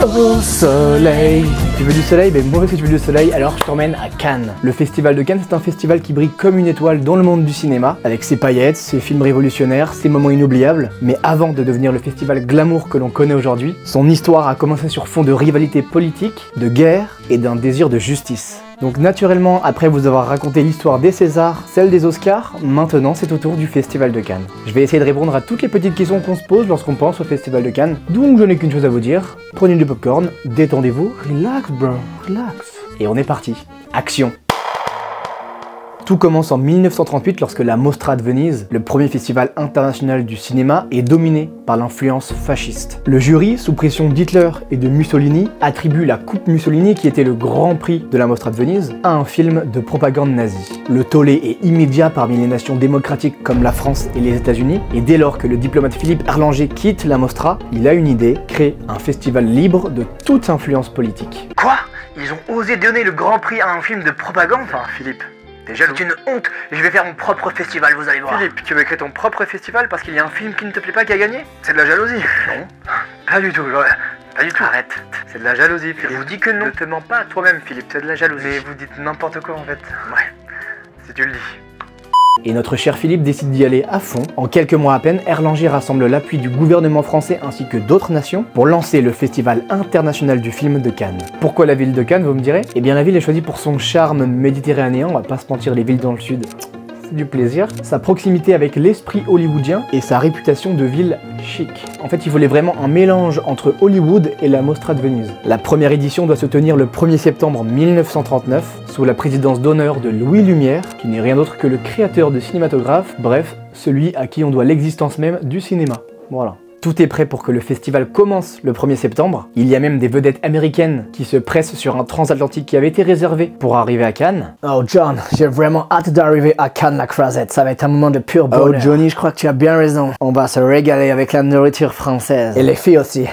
Au soleil. Tu veux du soleil? Ben moi aussi tu veux du soleil, alors je t'emmène à Cannes. Le festival de Cannes, c'est un festival qui brille comme une étoile dans le monde du cinéma, avec ses paillettes, ses films révolutionnaires, ses moments inoubliables. Mais avant de devenir le festival glamour que l'on connaît aujourd'hui, son histoire a commencé sur fond de rivalité politique, de guerre et d'un désir de justice. Donc naturellement, après vous avoir raconté l'histoire des Césars, celle des Oscars, maintenant c'est au tour du Festival de Cannes. Je vais essayer de répondre à toutes les petites questions qu'on se pose lorsqu'on pense au Festival de Cannes, donc je n'ai qu'une chose à vous dire, prenez du popcorn, détendez-vous, relax bro, relax. Et on est parti, action! Tout commence en 1938 lorsque la Mostra de Venise, le premier festival international du cinéma, est dominé par l'influence fasciste. Le jury, sous pression d'Hitler et de Mussolini, attribue la Coupe Mussolini, qui était le grand prix de la Mostra de Venise, à un film de propagande nazie. Le tollé est immédiat parmi les nations démocratiques comme la France et les États-Unis, et dès lors que le diplomate Philippe Erlanger quitte la Mostra, il a une idée, créer un festival libre de toute influence politique. Quoi? Ils ont osé donner le grand prix à un film de propagande? Enfin, Philippe, t'es jaloux. C'est une honte. Je vais faire mon propre festival, vous allez voir. Philippe, tu veux créer ton propre festival parce qu'il y a un film qui ne te plaît pas qui a gagné? C'est de la jalousie. Non. Pas du tout, pas du tout. Arrête. C'est de la jalousie, Philippe. Je vous dis que non. Ne te mens pas à toi-même, Philippe, c'est de la jalousie. Mais vous dites n'importe quoi en fait. Ouais, si tu le dis. Et notre cher Philippe décide d'y aller à fond. En quelques mois à peine, Erlanger rassemble l'appui du gouvernement français ainsi que d'autres nations pour lancer le Festival international du film de Cannes. Pourquoi la ville de Cannes, vous me direz? Eh bien la ville est choisie pour son charme méditerranéen, on va pas se mentir, les villes dans le sud, c'est du plaisir. Sa proximité avec l'esprit hollywoodien et sa réputation de ville chic. En fait, il voulait vraiment un mélange entre Hollywood et la Mostra de Venise. La première édition doit se tenir le 1er septembre 1939, sous la présidence d'honneur de Louis Lumière, qui n'est rien d'autre que le créateur de cinématographe, bref, celui à qui on doit l'existence même du cinéma. Voilà. Tout est prêt pour que le festival commence le 1er septembre. Il y a même des vedettes américaines qui se pressent sur un transatlantique qui avait été réservé pour arriver à Cannes. Oh John, j'ai vraiment hâte d'arriver à Cannes la Croisette, ça va être un moment de pur bonheur. Oh Johnny, je crois que tu as bien raison. On va se régaler avec la nourriture française. Et les filles aussi.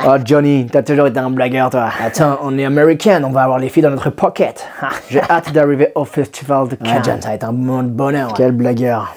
Oh Johnny, t'as toujours été un blagueur toi. Attends, on est américain, on va avoir les filles dans notre pocket. J'ai hâte d'arriver au festival de Cannes. John, ça va être un moment de bonheur. Quel blagueur.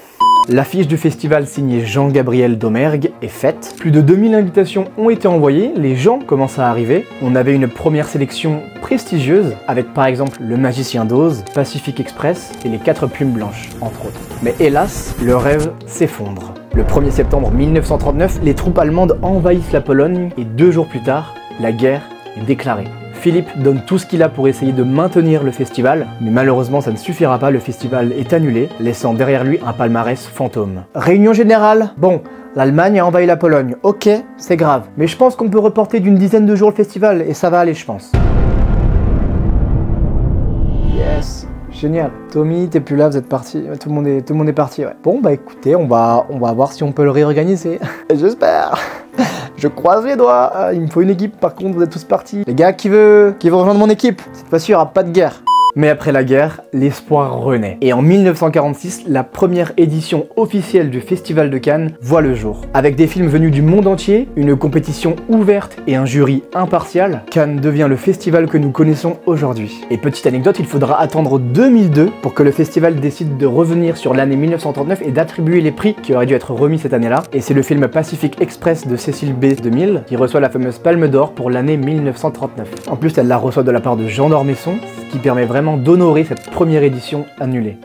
L'affiche du festival signée Jean-Gabriel Domergue est faite. Plus de 2000 invitations ont été envoyées, les gens commencent à arriver. On avait une première sélection prestigieuse, avec par exemple Le Magicien d'Oz, Pacific Express et Les 4 Plumes Blanches, entre autres. Mais hélas, le rêve s'effondre. Le 1er septembre 1939, les troupes allemandes envahissent la Pologne et 2 jours plus tard, la guerre est déclarée. Philippe donne tout ce qu'il a pour essayer de maintenir le festival, mais malheureusement ça ne suffira pas, le festival est annulé, laissant derrière lui un palmarès fantôme. Réunion générale. Bon, l'Allemagne a envahi la Pologne, ok, c'est grave, mais je pense qu'on peut reporter d'une dizaine de jours le festival, et ça va aller je pense. Yes, génial. Tommy, t'es plus là, vous êtes parti, tout le monde est parti, ouais. Bon bah écoutez, on va voir si on peut le réorganiser. J'espère. Je croise les doigts. Il me faut une équipe, par contre vous êtes tous partis. Les gars, qui veut rejoindre mon équipe? Cette fois-ci, il n'y aura pas de guerre. Mais après la guerre, l'espoir renaît. Et en 1946, la première édition officielle du Festival de Cannes voit le jour. Avec des films venus du monde entier, une compétition ouverte et un jury impartial, Cannes devient le festival que nous connaissons aujourd'hui. Et petite anecdote, il faudra attendre 2002 pour que le festival décide de revenir sur l'année 1939 et d'attribuer les prix qui auraient dû être remis cette année-là. Et c'est le film Pacific Express de Cécile B. 2000 qui reçoit la fameuse Palme d'Or pour l'année 1939. En plus, elle la reçoit de la part de Jean d'Ormesson, ce qui permet vraiment d'honorer cette première édition annulée.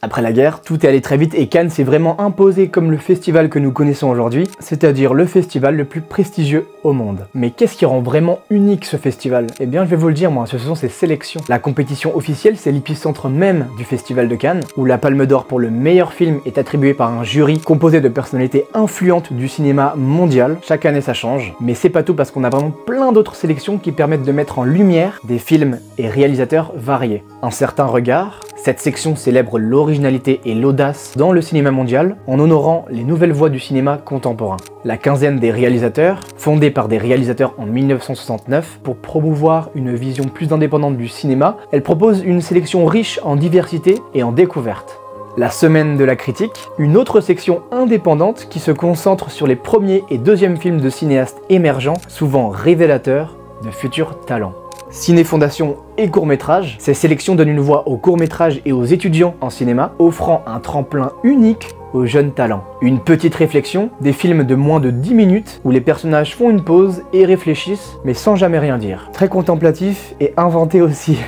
Après la guerre, tout est allé très vite et Cannes s'est vraiment imposé comme le festival que nous connaissons aujourd'hui, c'est-à-dire le festival le plus prestigieux au monde. Mais qu'est-ce qui rend vraiment unique ce festival? Eh bien je vais vous le dire moi, ce sont ses sélections. La compétition officielle, c'est l'épicentre même du festival de Cannes, où la Palme d'Or pour le meilleur film est attribuée par un jury composé de personnalités influentes du cinéma mondial. Chaque année ça change, mais c'est pas tout parce qu'on a vraiment plein d'autres sélections qui permettent de mettre en lumière des films et réalisateurs variés. Un certain regard, cette section célèbre l'originalité et l'audace dans le cinéma mondial en honorant les nouvelles voix du cinéma contemporain. La quinzaine des réalisateurs, fondée par des réalisateurs en 1969 pour promouvoir une vision plus indépendante du cinéma, elle propose une sélection riche en diversité et en découverte. La semaine de la critique, une autre section indépendante qui se concentre sur les premiers et deuxièmes films de cinéastes émergents, souvent révélateurs de futurs talents. Ciné Fondation et court-métrage, ces sélections donnent une voix aux courts-métrages et aux étudiants en cinéma, offrant un tremplin unique aux jeunes talents. Une petite réflexion, des films de moins de 10 minutes où les personnages font une pause et réfléchissent, mais sans jamais rien dire. Très contemplatif et inventé aussi.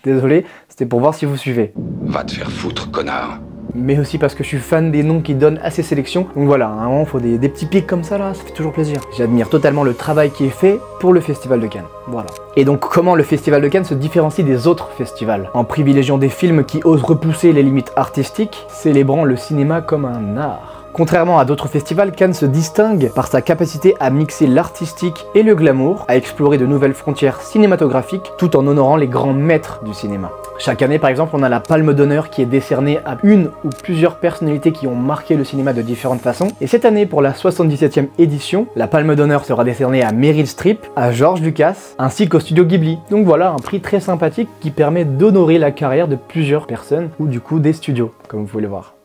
Désolé, c'était pour voir si vous suivez. Va te faire foutre, connard. Mais aussi parce que je suis fan des noms qui donnent à ces sélections. Donc voilà, à un moment, il faut des petits pics comme ça là, ça fait toujours plaisir. J'admire totalement le travail qui est fait pour le Festival de Cannes. Voilà. Et donc comment le Festival de Cannes se différencie des autres festivals? En privilégiant des films qui osent repousser les limites artistiques, célébrant le cinéma comme un art. Contrairement à d'autres festivals, Cannes se distingue par sa capacité à mixer l'artistique et le glamour, à explorer de nouvelles frontières cinématographiques, tout en honorant les grands maîtres du cinéma. Chaque année, par exemple, on a la Palme d'Honneur qui est décernée à une ou plusieurs personnalités qui ont marqué le cinéma de différentes façons. Et cette année, pour la 77e édition, la Palme d'Honneur sera décernée à Meryl Streep, à George Lucas, ainsi qu'au studio Ghibli. Donc voilà, un prix très sympathique qui permet d'honorer la carrière de plusieurs personnes, ou du coup des studios, comme vous pouvez le voir.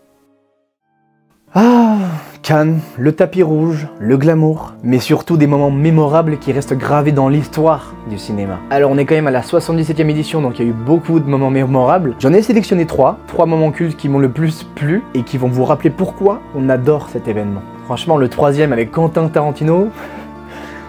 Ah, Cannes, le tapis rouge, le glamour, mais surtout des moments mémorables qui restent gravés dans l'histoire du cinéma. Alors on est quand même à la 77e édition, donc il y a eu beaucoup de moments mémorables. J'en ai sélectionné 3 moments cultes qui m'ont le plus plu et qui vont vous rappeler pourquoi on adore cet événement. Franchement, le 3e avec Quentin Tarantino,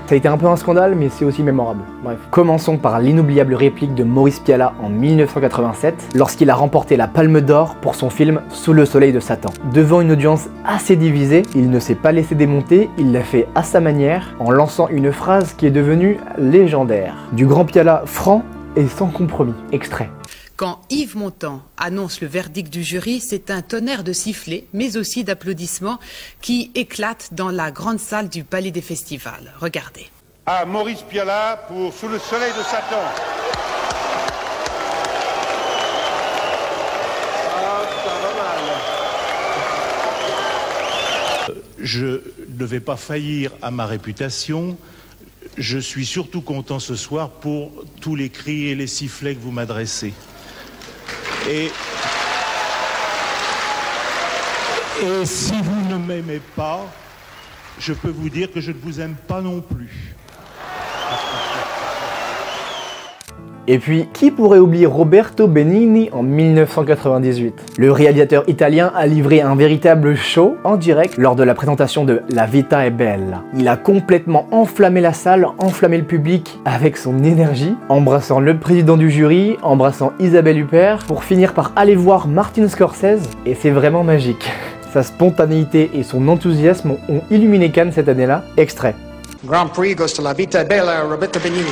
ça a été un peu un scandale, mais c'est aussi mémorable. Bref. Commençons par l'inoubliable réplique de Maurice Pialat en 1987, lorsqu'il a remporté la Palme d'Or pour son film Sous le soleil de Satan. Devant une audience assez divisée, il ne s'est pas laissé démonter, il l'a fait à sa manière, en lançant une phrase qui est devenue légendaire. Du grand Pialat franc et sans compromis. Extrait. Quand Yves Montand annonce le verdict du jury, c'est un tonnerre de sifflets, mais aussi d'applaudissements qui éclatent dans la grande salle du Palais des Festivals. Regardez. À Maurice Pialat pour Sous le soleil de Satan. Je ne vais pas faillir à ma réputation. Je suis surtout content ce soir pour tous les cris et les sifflets que vous m'adressez. Et si vous ne m'aimez pas, je peux vous dire que je ne vous aime pas non plus. Et puis, qui pourrait oublier Roberto Benigni en 1998? Le réalisateur italien a livré un véritable show en direct lors de la présentation de La Vita è Bella. Il a complètement enflammé la salle, enflammé le public avec son énergie, embrassant le président du jury, embrassant Isabelle Huppert, pour finir par aller voir Martin Scorsese, et c'est vraiment magique. Sa spontanéité et son enthousiasme ont illuminé Cannes cette année-là. Extrait. Grand Prix goes to La Vita è Bella, Roberto Benigni.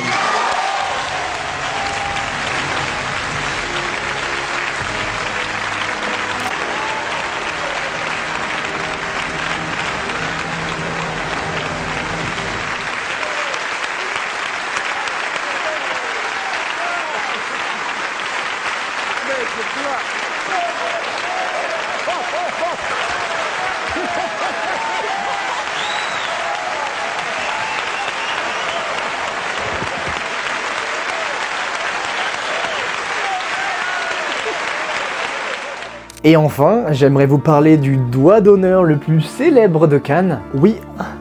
Et enfin, j'aimerais vous parler du doigt d'honneur le plus célèbre de Cannes. Oui,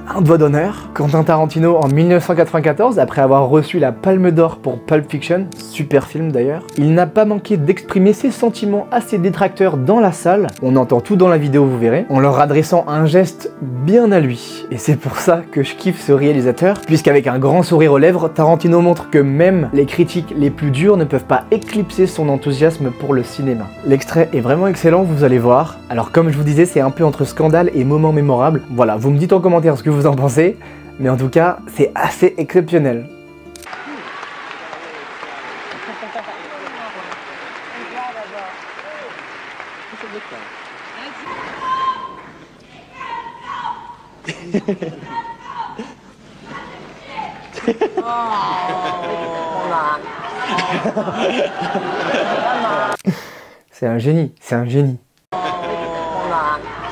un doigt d'honneur. Quentin Tarantino en 1994, après avoir reçu la Palme d'Or pour Pulp Fiction, super film d'ailleurs, il n'a pas manqué d'exprimer ses sentiments à ses détracteurs dans la salle, on entend tout dans la vidéo vous verrez, en leur adressant un geste bien à lui. Et c'est pour ça que je kiffe ce réalisateur, puisqu'avec un grand sourire aux lèvres, Tarantino montre que même les critiques les plus dures ne peuvent pas éclipser son enthousiasme pour le cinéma. L'extrait est vraiment excellent, vous allez voir. Alors comme je vous disais, c'est un peu entre scandale et moment mémorable. Voilà, vous me dites en commentaire ce que vous en pensez, mais en tout cas, c'est assez exceptionnel. C'est un génie, c'est un génie.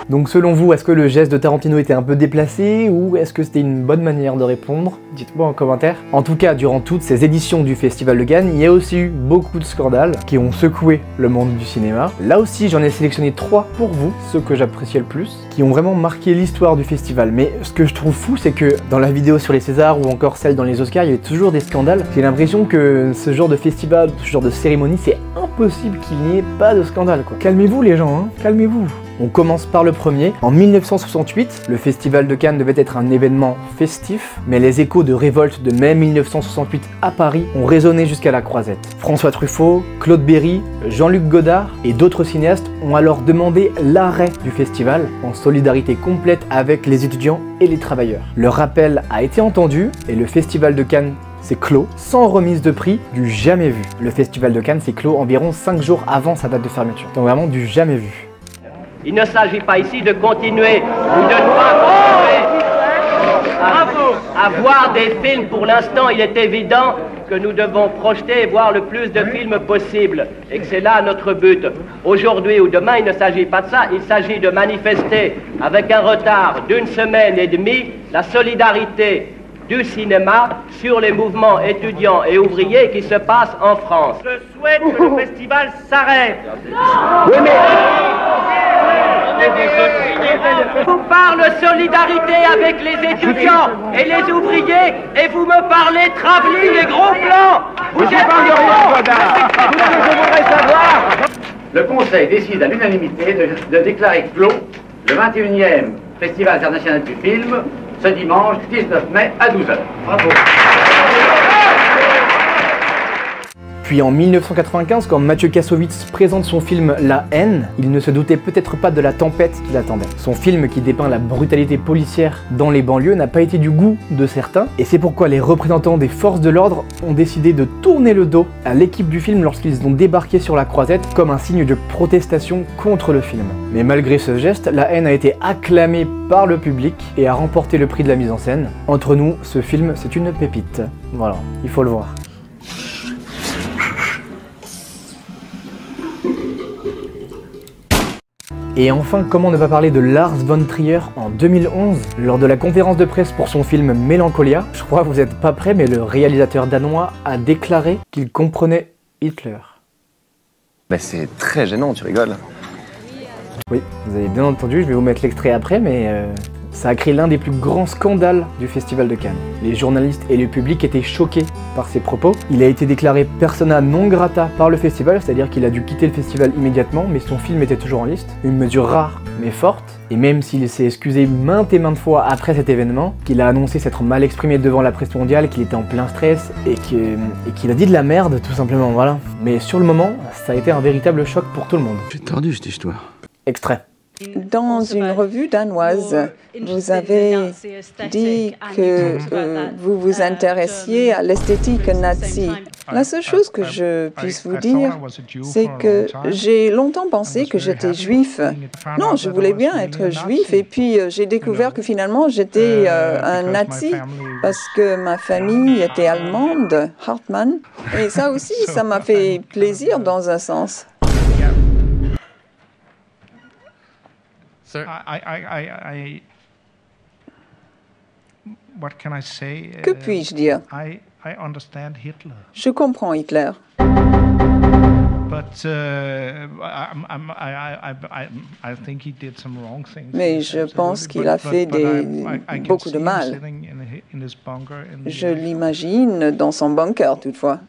Donc selon vous, est-ce que le geste de Tarantino était un peu déplacé ou est-ce que c'était une bonne manière de répondre? Dites-moi en commentaire. En tout cas, durant toutes ces éditions du Festival de Cannes, il y a aussi eu beaucoup de scandales qui ont secoué le monde du cinéma. Là aussi, j'en ai sélectionné 3 pour vous, ceux que j'appréciais le plus, qui ont vraiment marqué l'histoire du festival. Mais ce que je trouve fou, c'est que dans la vidéo sur les Césars ou encore celle dans les Oscars, il y avait toujours des scandales. J'ai l'impression que ce genre de festival, ce genre de cérémonie, c'est impossible qu'il n'y ait pas de scandale, quoi. Calmez-vous les gens, hein, calmez-vous. On commence par le premier. En 1968, le Festival de Cannes devait être un événement festif, mais les échos de révolte de mai 1968 à Paris ont résonné jusqu'à la Croisette. François Truffaut, Claude Berry, Jean-Luc Godard et d'autres cinéastes ont alors demandé l'arrêt du festival en solidarité complète avec les étudiants et les travailleurs. Leur appel a été entendu et le Festival de Cannes s'est clos sans remise de prix du jamais vu. Le Festival de Cannes s'est clos environ 5 jours avant sa date de fermeture. Donc vraiment du jamais vu. Il ne s'agit pas ici de continuer ou de ne pas continuer à voir des films. Pour l'instant, il est évident que nous devons projeter et voir le plus de films possible et que c'est là notre but. Aujourd'hui ou demain, il ne s'agit pas de ça, il s'agit de manifester avec un retard d'1 semaine et demie la solidarité du cinéma sur les mouvements étudiants et ouvriers qui se passent en France. Je souhaite que le festival s'arrête. Oui, mais... Je vous parle solidarité avec les étudiants et les ouvriers et vous me parlez travelling et gros plans. Vous êtes je voudrais savoir. Le Conseil décide à l'unanimité de déclarer clos le 21e Festival international du film ce dimanche 19 mai à 12h. Bravo. Puis en 1995, quand Mathieu Kassovitz présente son film La haine, il ne se doutait peut-être pas de la tempête qui l'attendait. Son film qui dépeint la brutalité policière dans les banlieues n'a pas été du goût de certains, et c'est pourquoi les représentants des forces de l'ordre ont décidé de tourner le dos à l'équipe du film lorsqu'ils ont débarqué sur la Croisette comme un signe de protestation contre le film. Mais malgré ce geste, La haine a été acclamée par le public et a remporté le prix de la mise en scène. Entre nous, ce film, c'est une pépite. Voilà, il faut le voir. Et enfin, comment ne pas parler de Lars von Trier en 2011, lors de la conférence de presse pour son film Mélancolia. Je crois que vous n'êtes pas prêts, mais le réalisateur danois a déclaré qu'il comprenait Hitler. Bah c'est très gênant, tu rigoles. Oui, vous avez bien entendu, je vais vous mettre l'extrait après, mais ça a créé l'un des plus grands scandales du Festival de Cannes. Les journalistes et le public étaient choqués par ses propos. Il a été déclaré persona non grata par le festival, c'est-à-dire qu'il a dû quitter le festival immédiatement, mais son film était toujours en liste. Une mesure rare, mais forte. Et même s'il s'est excusé maintes et maintes fois après cet événement, qu'il a annoncé s'être mal exprimé devant la presse mondiale, qu'il était en plein stress, et qu'il a dit de la merde, tout simplement, voilà. Mais sur le moment, ça a été un véritable choc pour tout le monde. J'ai tordu cette histoire. Extrait. Dans une revue danoise, vous avez dit que vous vous intéressiez à l'esthétique nazie. La seule chose que je puisse vous dire, c'est que j'ai longtemps pensé que j'étais juif. Non, je voulais bien être juif et puis j'ai découvert que finalement j'étais un nazi parce que ma famille était allemande, Hartmann. Et ça aussi, ça m'a fait plaisir dans un sens. Que puis-je dire? Je comprends Hitler. Mais je pense qu'il a fait beaucoup de mal. Je l'imagine dans son bunker toutefois.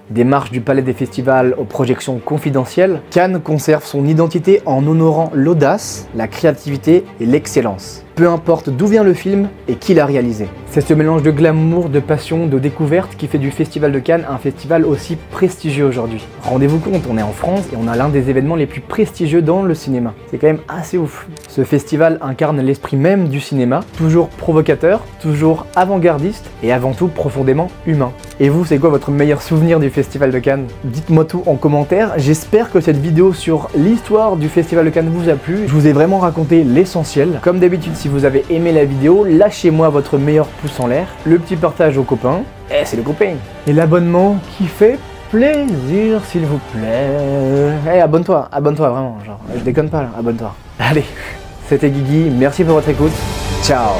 Des marches du Palais des Festivals aux projections confidentielles, Cannes conserve son identité en honorant l'audace, la créativité et l'excellence. Peu importe d'où vient le film et qui l'a réalisé. C'est ce mélange de glamour, de passion, de découverte qui fait du Festival de Cannes un festival aussi prestigieux aujourd'hui. Rendez-vous compte, on est en France et on a l'un des événements les plus prestigieux dans le cinéma. C'est quand même assez ouf. Ce festival incarne l'esprit même du cinéma, toujours provocateur, toujours avant-gardiste et avant tout profondément humain. Et vous, c'est quoi votre meilleur souvenir du Festival de Cannes? Dites-moi tout en commentaire. J'espère que cette vidéo sur l'histoire du Festival de Cannes vous a plu. Je vous ai vraiment raconté l'essentiel. Comme d'habitude, si vous avez aimé la vidéo, lâchez-moi votre meilleur pouce en l'air, le petit partage aux copains, et c'est le copain. Et l'abonnement qui fait plaisir, s'il vous plaît. Hey, abonne-toi vraiment, genre, je déconne pas là, abonne-toi. Allez, c'était Guigui, merci pour votre écoute, ciao.